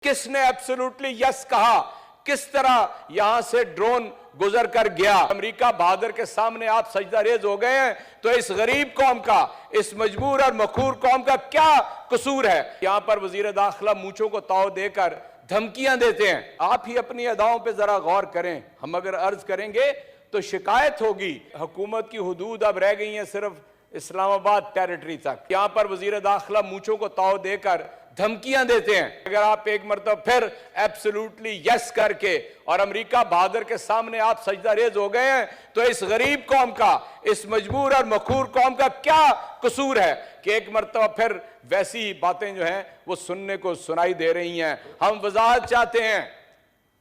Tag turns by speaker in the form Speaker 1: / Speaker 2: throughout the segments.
Speaker 1: किसने absolutely yes कहा, किस तरह यहां से ड्रोन गुजर कर गया। अमेरिका बहादुर के सामने आप सजदा रेज हो गए हैं, तो इस गरीब कौम का, इस मजबूर और मखूर कौम का क्या कसूर है। यहां पर वजीर दाखिला मूंछों को ताव देकर धमकियां देते हैं। आप ही अपनी अदाओं पे जरा गौर करें। हम अगर अर्ज करेंगे तो शिकायत होगी। हुकूमत की हुदूद अब रह गई हैं सिर्फ इस्लामाबाद टेरिटरी तक। यहां पर वजीर दाखिला मूंछों को ताव देकर धमकियां देते हैं। अगर आप एक मरतबा फिर एब्सोल्युटली यस करके और अमेरिका बहादुर के सामने आप सजदा रेज हो गए हैं, तो इस गरीब कौम का, इस मजबूर और मखूर कौम का क्या कसूर है कि एक मरतबा फिर वैसी बातें जो हैं वो सुनने को सुनाई दे रही हैं। हम वजाहत चाहते हैं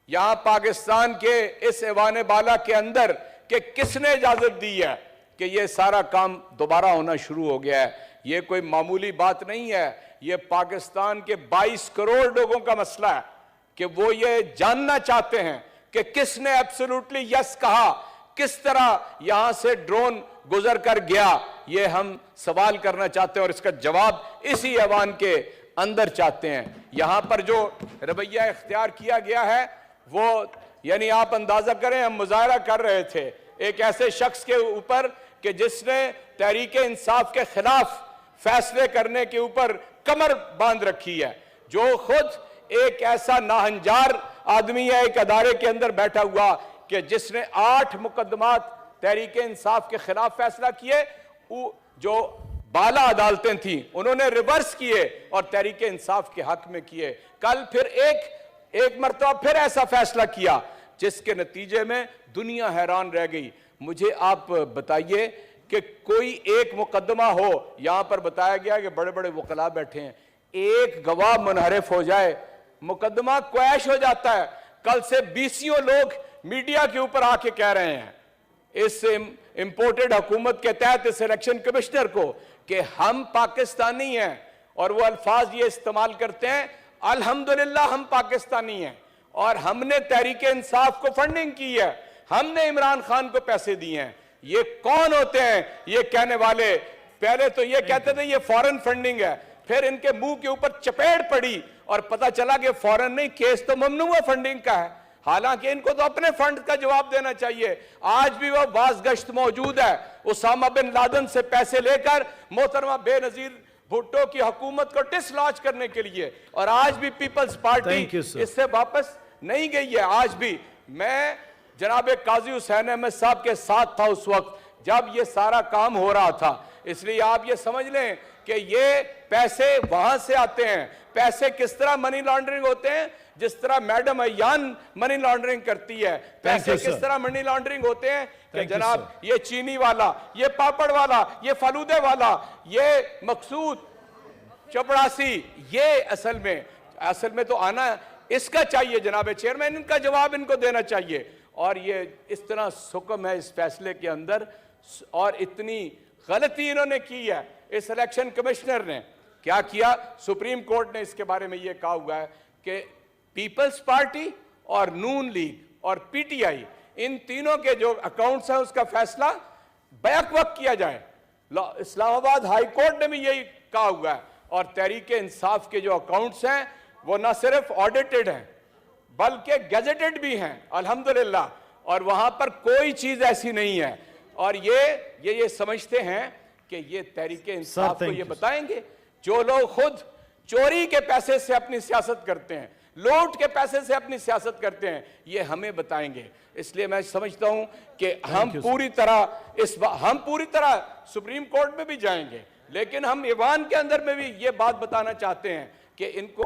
Speaker 1: यहां पाकिस्तान के इस ऐवान बाला के अंदर कि किसने इजाजत दी है कि ये सारा काम दोबारा होना शुरू हो गया है। ये कोई मामूली बात नहीं है। ये पाकिस्तान के 22 करोड़ लोगों का मसला है कि वो ये जानना चाहते हैं कि किसने एब्सोल्युटली यस कहा, किस तरह यहां से ड्रोन गुजर कर गया। ये हम सवाल करना चाहते हैं और इसका जवाब इसी ऐवान के अंदर चाहते हैं। यहां पर जो रवैया इख्तियार किया गया है वो यानी आप अंदाजा करें, हम मुजाहरा कर रहे थे एक ऐसे शख्स के ऊपर कि जिसने तहरीक इंसाफ के खिलाफ फैसले करने के ऊपर कमर बांध रखी है, जो खुद एक ऐसा नाहंजार आदमी है एक अदारे के अंदर बैठा हुआ कि जिसने 8 मुकदमात तहरीक इंसाफ के खिलाफ फैसला किए। जो बाला अदालतें थी उन्होंने रिवर्स किए और तहरीक इंसाफ के हक में किए। कल फिर एक मरतबा फिर ऐसा फैसला किया जिसके नतीजे में दुनिया हैरान रह गई। मुझे आप बताइए कि कोई एक मुकदमा हो, यहां पर बताया गया कि बड़े बड़े वकला बैठे हैं, एक गवाह मुनहरिफ हो जाए मुकदमा क्वैश हो जाता है। कल से 20 लोग मीडिया के ऊपर आके कह रहे हैं इस इंपोर्टेड हुकूमत के तहत इस इलेक्शन कमिश्नर को कि हम पाकिस्तानी हैं, और वो अल्फाज ये इस्तेमाल करते हैं अल्हम्दुलिल्लाह हम पाकिस्तानी हैं और हमने तहरीक इंसाफ को फंडिंग की है, हमने इमरान खान को पैसे दिए हैं। ये कौन होते हैं ये कहने वाले? पहले तो ये कहते थे ये फॉरेन फंडिंग है, फिर इनके मुंह के ऊपर चपेट पड़ी और पता चला कि फॉरेन नहीं, केस तो ममनुआ फंडिंग का है। हालांकि इनको तो अपने फंड का जवाब देना चाहिए। आज भी वो बाज गश्त मौजूद है उसामा बिन लादेन से पैसे लेकर मोहतरमा बेनजीर भुट्टो की हुकूमत को डिसलॉन्च करने के लिए, और आज भी पीपल्स पार्टी इससे वापस नहीं गई है। आज भी मैं जनाब काजी हुसैन अहमद साहब के साथ था उस वक्त जब ये सारा काम हो रहा था। इसलिए आप ये समझ लें कि ये पैसे वहां से आते हैं। पैसे किस तरह मनी लॉन्ड्रिंग होते हैं, जिस तरह मैडम अयान मनी लॉन्ड्रिंग करती है। पैसे किस तरह मनी लॉन्ड्रिंग होते हैं कि जनाब ये चीनी वाला, ये पापड़ वाला, ये फालूदे वाला, ये मकसूद चपड़ासी, ये असल में तो आना इसका चाहिए। जनाब चेयरमैन इनका जवाब इनको देना चाहिए। और ये इस तरह सुकम है इस फैसले के अंदर, और इतनी गलती इन्होंने की है। इस इलेक्शन कमिश्नर ने क्या किया, सुप्रीम कोर्ट ने इसके बारे में ये कहा हुआ है कि पीपल्स पार्टी और नून लीग और पीटीआई इन तीनों के जो अकाउंट्स हैं उसका फैसला बैक वक्त किया जाए। इस्लामाबाद हाई कोर्ट ने भी यही कहा हुआ है। और तहरीक इंसाफ के जो अकाउंट्स हैं वो न सिर्फ ऑडिटेड हैं बल्कि गैजेटेड भी हैं अल्हम्दुलिल्लाह, और वहां पर कोई चीज ऐसी नहीं है। और ये समझते हैं कि ये तहरीक इंसाफ को ये बताएंगे। जो लोग खुद चोरी के पैसे से अपनी सियासत करते हैं, लूट के पैसे से अपनी सियासत करते हैं, ये हमें बताएंगे। इसलिए मैं समझता हूं कि हम पूरी तरह सुप्रीम कोर्ट में भी जाएंगे, लेकिन हम ईवान के अंदर में भी ये बात बताना चाहते हैं कि इनको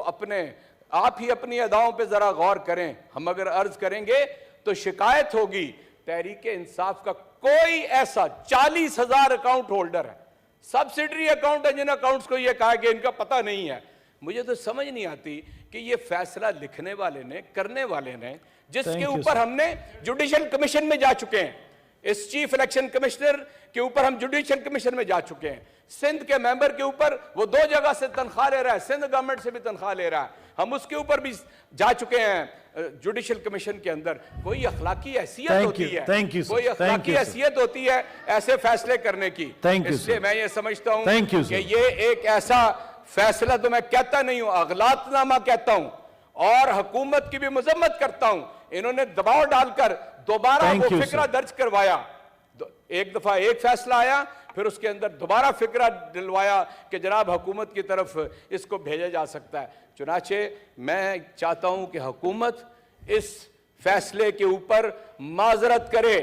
Speaker 1: आप ही अपनी अदाओं पे जरा गौर करें। हम अगर अर्ज करेंगे तो शिकायत होगी। तहरीक इंसाफ का कोई ऐसा 40,000 अकाउंट होल्डर है, सब्सिडरी अकाउंट है, जिन अकाउंट्स को यह कहा कि इनका पता नहीं है। मुझे तो समझ नहीं आती कि ये फैसला लिखने वाले ने, करने वाले ने, जिसके ऊपर हमने जुडिशियल कमीशन में जा चुके हैं, इस चीफ इलेक्शन कमिश्नर के ऊपर हम जुडिशियल कमीशन में जा चुके हैं। सिंध के मेंबर के ऊपर वो 2 जगह से तनख्वाह ले रहा है, सिंध गवर्नमेंट से भी तनख्वाह ले रहा है, हम उसके ऊपर भी जा चुके हैं जुडिशियल कमीशन के अंदर। कोई अखलाकी हैसियत होती है, कोई अखलाकी हैसियत होती है ऐसे फैसले करने की। इसलिए मैं ये समझता हूं कि ये एक ऐसा फैसला, तो मैं कहता नहीं हूं, अगलातनामा कहता हूं, اور حکومت کی بھی مذمت کرتا ہوں. انہوں نے دباؤ ڈال کر دوبارہ وہ فکرہ درج کروایا. ایک دفعہ ایک فیصلہ آیا, پھر اس کے اندر دوبارہ فکرہ ڈلوایا کہ جناب حکومت کی طرف اس کو بھیجا جا سکتا ہے. چنانچہ میں چاہتا ہوں کہ حکومت اس فیصلے کے اوپر معذرت کرے,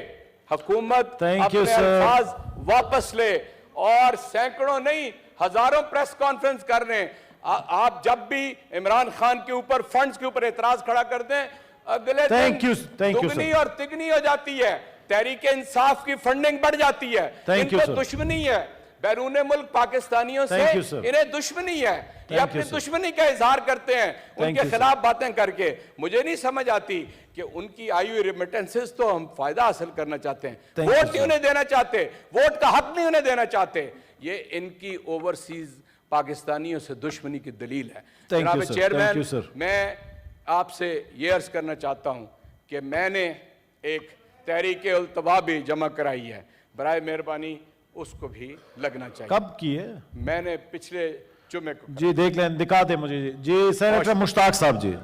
Speaker 1: حکومت اپنے الفاظ واپس لے, اور سینکڑوں نہیں ہزاروں پریس کانفرنس کر رہے ہیں. آپ جب بھی عمران خان کے اوپر فنڈز کے اوپر اعتراض کھڑا کر دیں, اگلے دن دگنی اور تگنی ہو جاتی ہے. تحریک انصاف کی فنڈنگ بڑھ جاتی ہے. ان کو دشمنی ہے بیرون ملک پاکستانیوں سے, انہیں دشمنی ہے, یہ اپنی دشمنی کا اظہار کرتے ہیں ان کے خلاف باتیں کر کے. مجھے نہیں سمجھ آتی کہ ان کی آئی ہوئی ریمیٹنسز تو ہم فائدہ حاصل کرنا چاہتے ہیں, ووٹ نہیں انہیں دینا چاہتے, ووٹ کا حق نہیں انہیں دینا چاہتے. یہ ان کی اوورسیز پاکستانیوں سے دشمنی کی دلیل ہے. جناب چیئرمین, میں آپ سے یہ عرض کرنا چاہتا ہوں کہ میں نے ایک تحریک التوا بھی جمع کرائی ہے, برائے مہربانی اس کو بھی لگنا چاہیے.
Speaker 2: کب کی ہے؟
Speaker 1: میں نے پچھلے جمعے کو.
Speaker 2: جی دیکھ لیں, دکھا دیں مجھے. جی سینیٹر مشتاق صاحب جی.